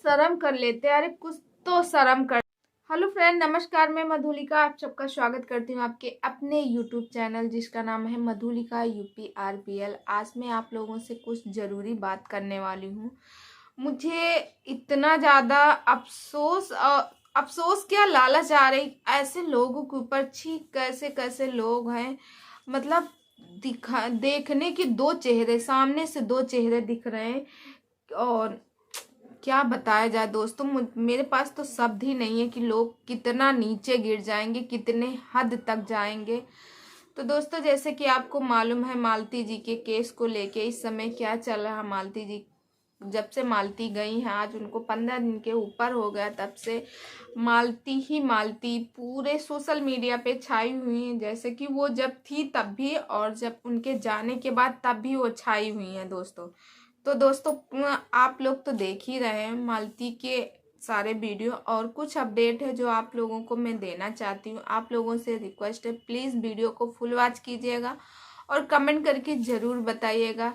शर्म कर लेते, अरे कुछ तो शर्म कर। हेलो फ्रेंड, नमस्कार। मैं मधुलिका आप सबका स्वागत करती हूँ आपके अपने यूट्यूब चैनल जिसका नाम है मधुलिका UPRPL। आज मैं आप लोगों से कुछ ज़रूरी बात करने वाली हूँ। मुझे इतना ज़्यादा अफसोस क्या लालच आ रही ऐसे लोगों के ऊपर। छी, कैसे कैसे लोग हैं। मतलब देखने के दो चेहरे, सामने से दो चेहरे दिख रहे हैं और क्या बताया जाए दोस्तों। मेरे पास तो शब्द ही नहीं है कि लोग कितना नीचे गिर जाएंगे, कितने हद तक जाएंगे। तो दोस्तों, जैसे कि आपको मालूम है मालती जी के केस को लेके इस समय क्या चल रहा है। मालती जी जब से मालती गई हैं, आज उनको 15 दिन के ऊपर हो गया, तब से मालती ही मालती पूरे सोशल मीडिया पे छाई हुई हैं। जैसे कि वो जब थी तब भी और जब उनके जाने के बाद तब भी वो छाई हुई हैं दोस्तों। तो दोस्तों, आप लोग तो देख ही रहे हैं मालती के सारे वीडियो, और कुछ अपडेट है जो आप लोगों को मैं देना चाहती हूँ। आप लोगों से रिक्वेस्ट है, प्लीज़ वीडियो को फुल वॉच कीजिएगा और कमेंट करके ज़रूर बताइएगा।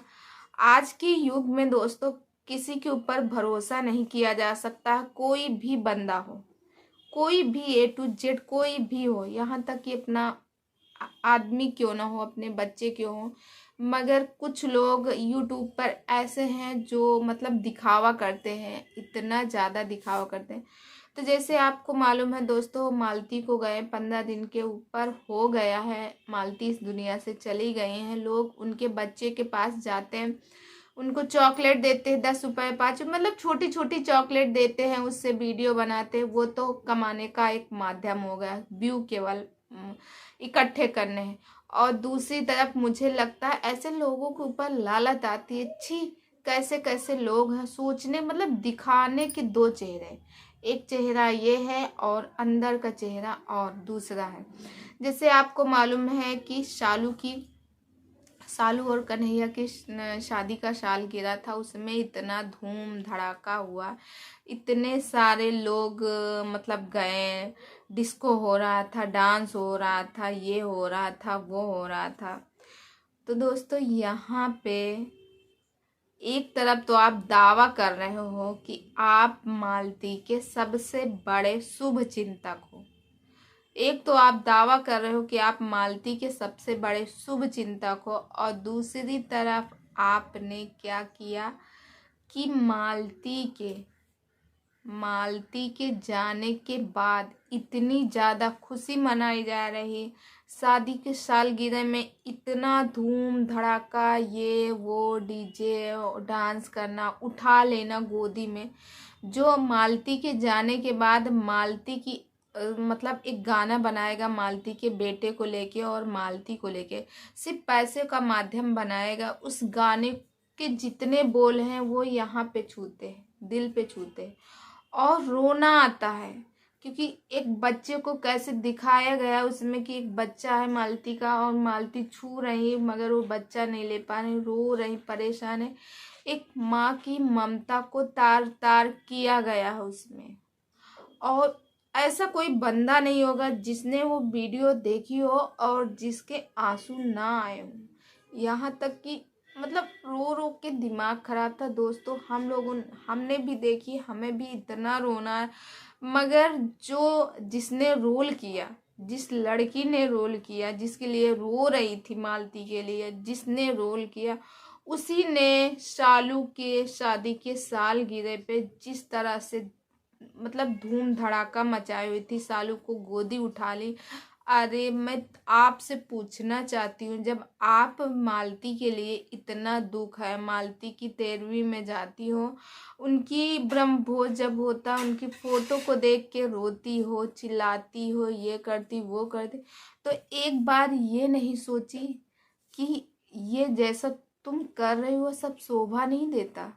आज के युग में दोस्तों किसी के ऊपर भरोसा नहीं किया जा सकता। कोई भी बंदा हो, कोई भी A to Z कोई भी हो, यहाँ तक कि अपना आदमी क्यों ना हो, अपने बच्चे क्यों हो, मगर कुछ लोग यूट्यूब पर ऐसे हैं जो मतलब दिखावा करते हैं, इतना ज़्यादा दिखावा करते हैं। तो जैसे आपको मालूम है दोस्तों, मालती को गए 15 दिन के ऊपर हो गया है, मालती इस दुनिया से चली गई हैं। लोग उनके बच्चे के पास जाते हैं, उनको चॉकलेट देते हैं, 10 रुपए 5, मतलब छोटी छोटी चॉकलेट देते हैं, उससे वीडियो बनाते हैं। वो तो कमाने का एक माध्यम हो गया, व्यू केवल इकट्ठे करने हैं। और दूसरी तरफ मुझे लगता है ऐसे लोगों के ऊपर लालच आती है। छी, कैसे कैसे लोग हैं, सोचने मतलब दिखाने के दो चेहरे। एक चेहरा ये है और अंदर का चेहरा और दूसरा है। जैसे आपको मालूम है कि सालू और कन्हैया की शादी का साल गिरा था, उसमें इतना धूम धड़ाका हुआ, इतने सारे लोग मतलब गए, डिस्को हो रहा था, डांस हो रहा था, ये हो रहा था, वो हो रहा था। तो दोस्तों, यहाँ पे एक तरफ तो आप दावा कर रहे हो कि आप मालती के सबसे बड़े शुभ चिंतक हो। एक तो आप दावा कर रहे हो कि आप मालती के सबसे बड़े शुभ चिंतक हो, और दूसरी तरफ आपने क्या किया कि मालती के जाने के बाद इतनी ज़्यादा खुशी मनाई जा रही है। शादी के सालगिरह में इतना धूम धड़ाका, ये वो डीजे, डांस करना, उठा लेना गोदी में। जो मालती के जाने के बाद मालती की मतलब एक गाना बनाएगा मालती के बेटे को लेके और मालती को लेके, सिर्फ पैसे का माध्यम बनाएगा। उस गाने के जितने बोल हैं वो यहाँ पे छूते हैं, दिल पे छूते हैं, और रोना आता है। क्योंकि एक बच्चे को कैसे दिखाया गया उसमें कि एक बच्चा है मालती का, और मालती छू रही मगर वो बच्चा नहीं ले पा रही, रो रही, परेशान है। एक माँ की ममता को तार तार किया गया है उसमें। और ऐसा कोई बंदा नहीं होगा जिसने वो वीडियो देखी हो और जिसके आंसू ना आए हो। यहाँ तक कि मतलब रो रो के दिमाग खराब था दोस्तों। हमने भी देखी, हमें भी इतना रोना है। मगर जिसने रोल किया, जिस लड़की ने रोल किया, जिसके लिए रो रही थी मालती के लिए, जिसने रोल किया, उसी ने शालू के शादी के सालगिरह पे जिस तरह से मतलब धूम धड़ाका मचाई हुई थी, सालू को गोदी उठा ली। अरे मैं आपसे पूछना चाहती हूँ, जब आप मालती के लिए इतना दुख है, मालती की 13वीं में जाती हो, उनकी ब्रह्मभोज जब होता, उनकी फोटो को देख के रोती हो, चिल्लाती हो, ये करती वो करती, तो एक बार ये नहीं सोची कि ये जैसा तुम कर रही हो सब शोभा नहीं देता,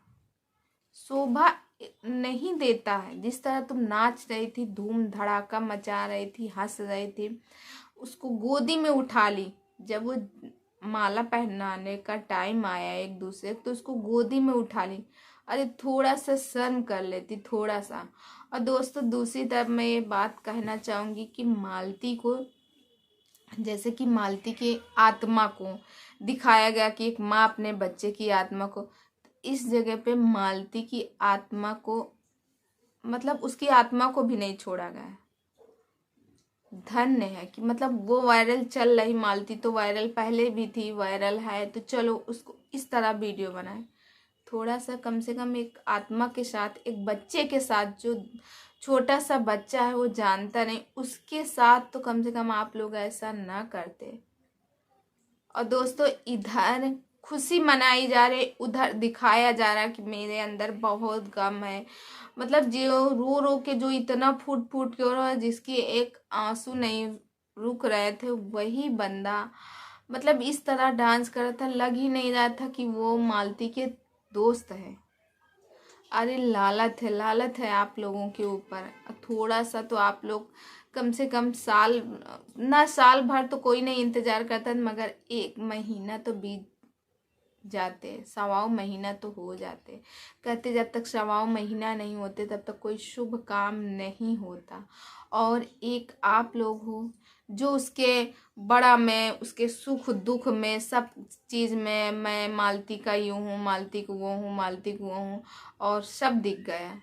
शोभा नहीं देता है। जिस तरह तुम नाच रही थी, धूम धड़ाका मचा रही थी, हंस रही थी, उसको गोदी में उठा ली। जब वो माला पहनाने का टाइम आया एक दूसरे, तो उसको गोदी में उठा ली। अरे थोड़ा सा शर्म कर लेती, थोड़ा सा। और दोस्तों, दूसरी तरफ मैं ये बात कहना चाहूँगी कि मालती को, जैसे कि मालती की आत्मा को दिखाया गया कि एक माँ अपने बच्चे की आत्मा को, इस जगह पे मालती की आत्मा को मतलब उसकी आत्मा को भी नहीं छोड़ा गया। धन्य है कि मतलब वो वायरल चल रही मालती, तो वायरल पहले भी थी, वायरल है तो चलो उसको इस तरह वीडियो बनाए। थोड़ा सा कम से कम एक आत्मा के साथ, एक बच्चे के साथ, जो छोटा सा बच्चा है वो जानता नहीं, उसके साथ तो कम से कम आप लोग ऐसा ना करते। और दोस्तों इधर खुशी मनाई जा रही, उधर दिखाया जा रहा कि मेरे अंदर बहुत गम है। मतलब जो रो रो के जो इतना फूट फूट के रो रहा है, जिसकी एक आंसू नहीं रुक रहे थे, वही बंदा मतलब इस तरह डांस कर रहा था, लग ही नहीं रहा था कि वो मालती के दोस्त है। अरे लालत है आप लोगों के ऊपर। थोड़ा सा तो आप लोग कम से कम साल भर तो कोई नहीं इंतजार करता, मगर 1 महीना तो बीत जाते, 1.25 महीना तो हो जाते। कहते जब तक 1.25 महीना नहीं होते तब तक कोई शुभ काम नहीं होता। और एक आप लोग हो जो उसके बड़ा में, उसके सुख दुख में, सब चीज़ में मैं मालती का यूँ हूँ, मालती को वो हूँ, मालती को वो हूँ, और सब दिख गया।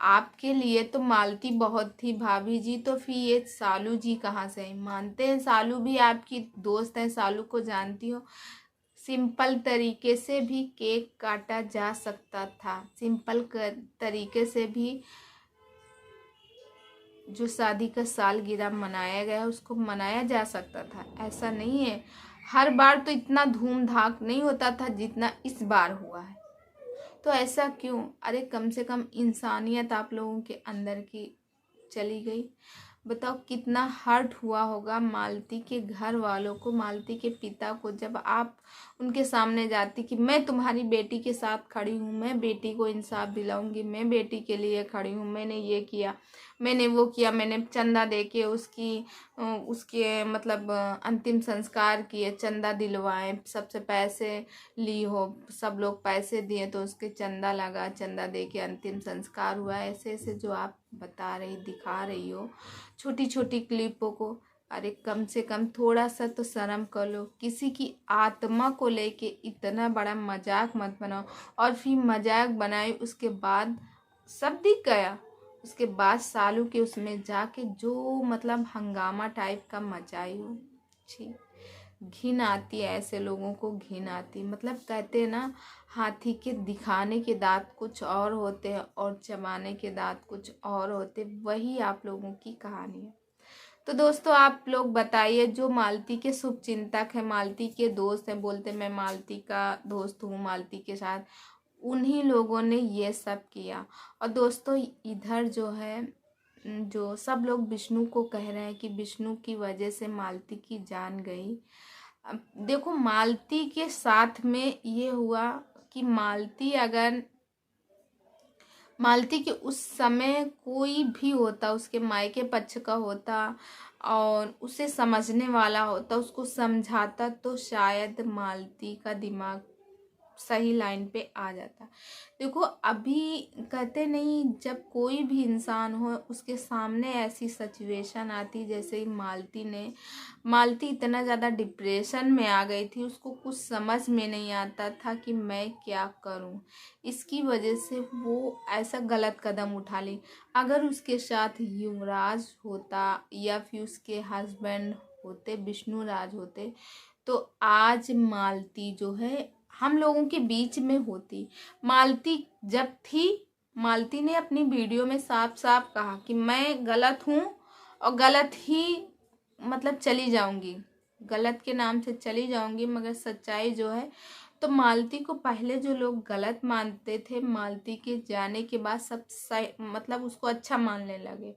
आपके लिए तो मालती बहुत थी भाभी जी, तो फिर ये सालू जी कहाँ से हैं? मानते हैं सालू भी आपकी दोस्त हैं, सालू को जानती हो। सिंपल तरीके से भी केक काटा जा सकता था, तरीके से भी जो शादी का सालगिरह मनाया गया उसको मनाया जा सकता था। ऐसा नहीं है, हर बार तो इतना धूमधाम नहीं होता था जितना इस बार हुआ है। तो ऐसा क्यों? अरे कम से कम इंसानियत आप लोगों के अंदर की चली गई। बताओ कितना हर्ट हुआ होगा मालती के घर वालों को, मालती के पिता को, जब आप उनके सामने जाती कि मैं तुम्हारी बेटी के साथ खड़ी हूँ, मैं बेटी को इंसाफ दिलाऊंगी, मैं बेटी के लिए खड़ी हूँ, मैंने ये किया, मैंने वो किया, मैंने चंदा दे के उसके मतलब अंतिम संस्कार किए, चंदा दिलवाए, सबसे पैसे ली हो, सब लोग पैसे दिए तो उसके चंदा लगा, चंदा दे के अंतिम संस्कार हुआ। ऐसे ऐसे जो आप बता रही, दिखा रही हो छोटी छोटी क्लिपों को, अरे कम से कम थोड़ा सा तो शर्म कर लो। किसी की आत्मा को लेके इतना बड़ा मजाक मत बनाओ। और फिर मजाक बनाई उसके बाद सब दिख गया, उसके बाद सालू के उसमें जाके जो मतलब हंगामा टाइप का मचाई हो। छी, घिन आती है ऐसे लोगों को, घिन आती। मतलब कहते हैं ना, हाथी के दिखाने के दांत कुछ और होते हैं और चबाने के दांत कुछ और होते, वही आप लोगों की कहानी है। तो दोस्तों आप लोग बताइए, जो मालती के शुभ चिंतक है, मालती के दोस्त हैं, बोलते मैं मालती का दोस्त हूँ, मालती के साथ, उन्हीं लोगों ने ये सब किया। और दोस्तों इधर जो है, जो सब लोग विष्णु को कह रहे हैं कि विष्णु की वजह से मालती की जान गई। अब देखो मालती के साथ में ये हुआ कि मालती के उस समय कोई भी होता, उसके मायके पक्ष का होता और उसे समझने वाला होता, उसको समझाता, तो शायद मालती का दिमाग सही लाइन पे आ जाता। देखो अभी कहते नहीं, जब कोई भी इंसान हो उसके सामने ऐसी सिचुएशन आती, जैसे मालती इतना ज़्यादा डिप्रेशन में आ गई थी, उसको कुछ समझ में नहीं आता था कि मैं क्या करूं। इसकी वजह से वो ऐसा गलत कदम उठा ली। अगर उसके साथ युवराज होता या फिर उसके हस्बैंड होते, विष्णु राज होते, तो आज मालती जो है हम लोगों के बीच में होती। मालती जब थी, मालती ने अपनी वीडियो में साफ साफ कहा कि मैं गलत हूँ और गलत ही मतलब चली जाऊंगी, गलत के नाम से चली जाऊंगी, मगर सच्चाई जो है, तो मालती को पहले जो लोग गलत मानते थे, मालती के जाने के बाद सब सही मतलब उसको अच्छा मानने लगे।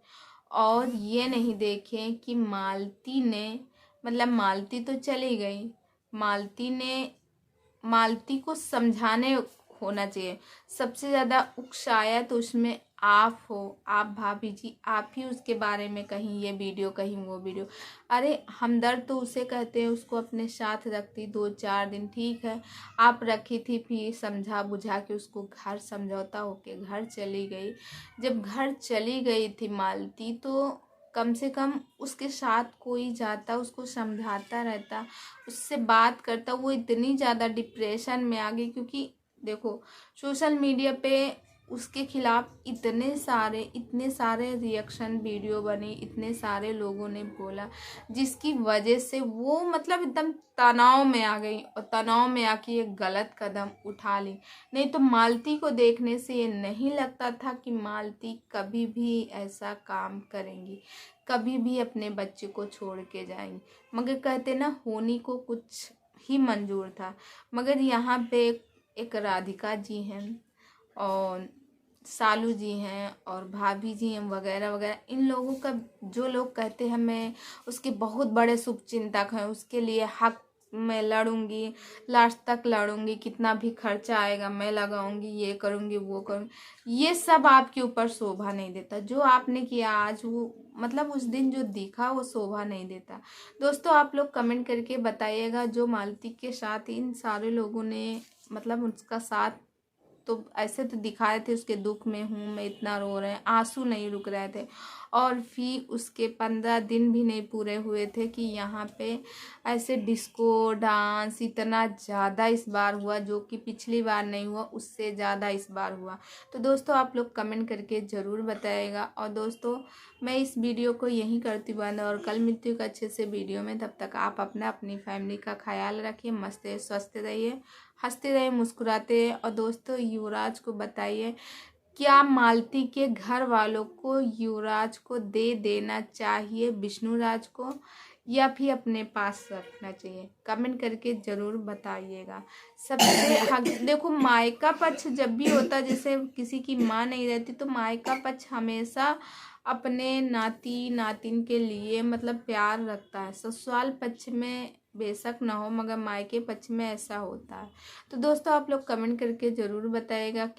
और ये नहीं देखें कि मालती ने मतलब मालती तो चली गई, मालती को समझाने होना चाहिए। सबसे ज़्यादा उकसाया तो उसमें आप हो, आप भाभी जी, आप ही उसके बारे में कहीं ये वीडियो कहीं वो वीडियो। अरे हमदर्द तो उसे कहते हैं, उसको अपने साथ रखती 2-4 दिन, ठीक है आप रखी थी, फिर समझा बुझा के उसको घर समझौता होके घर चली गई। जब घर चली गई थी मालती, तो कम से कम उसके साथ कोई जाता, उसको समझाता रहता, उससे बात करता। वो इतनी ज़्यादा डिप्रेशन में आ गई, क्योंकि देखो सोशल मीडिया पे उसके खिलाफ इतने सारे रिएक्शन वीडियो बने, इतने सारे लोगों ने बोला, जिसकी वजह से वो मतलब एकदम तनाव में आ गई और तनाव में आके ये गलत कदम उठा ली। नहीं तो मालती को देखने से ये नहीं लगता था कि मालती कभी भी ऐसा काम करेंगी, कभी भी अपने बच्चे को छोड़ के जाएंगी। मगर कहते ना, होनी को कुछ ही मंजूर था। मगर यहाँ पे एक राधिका जी हैं और सालू जी हैं और भाभी जी हैं वगैरह वगैरह, इन लोगों का, जो लोग कहते हैं मैं उसके बहुत बड़े शुभचिंतक हैं, उसके लिए हक मैं लड़ूंगी, लास्ट तक लड़ूंगी, कितना भी खर्चा आएगा मैं लगाऊंगी, ये करूंगी वो करूंगी, ये सब आपके ऊपर शोभा नहीं देता। जो आपने किया आज, वो मतलब उस दिन जो दिखा वो शोभा नहीं देता। दोस्तों आप लोग कमेंट करके बताइएगा, जो मालती के साथ इन सारे लोगों ने मतलब उसका साथ, तो ऐसे तो दिखाए थे उसके दुख में हूँ मैं, इतना रो रहे हैं, आंसू नहीं रुक रहे थे। और फिर उसके 15 दिन भी नहीं पूरे हुए थे कि यहाँ पे ऐसे डिस्को डांस इतना ज़्यादा इस बार हुआ, जो कि पिछली बार नहीं हुआ, उससे ज़्यादा इस बार हुआ। तो दोस्तों आप लोग कमेंट करके ज़रूर बताइएगा। और दोस्तों मैं इस वीडियो को यहीं करती हूँ बंद, और कल मिलती हूँ अच्छे से वीडियो में। तब तक आप अपनी फैमिली का ख्याल रखिए, मस्त स्वस्थ रहिए, हंसते रहिए, मुस्कुराते रहिए। और दोस्तों युवराज को बताइए, क्या मालती के घर वालों को युवराज को दे देना चाहिए विष्णुराज को, या फिर अपने पास रखना चाहिए? कमेंट करके जरूर बताइएगा। सबसे हक देखो, मायका पक्ष जब भी होता, जैसे किसी की माँ नहीं रहती, तो मायका पक्ष हमेशा अपने नाती नातिन के लिए मतलब प्यार रखता है। ससुराल पक्ष में बेशक ना हो, मगर मायके पक्ष में ऐसा होता है। तो दोस्तों आप लोग कमेंट करके ज़रूर बताइएगा कि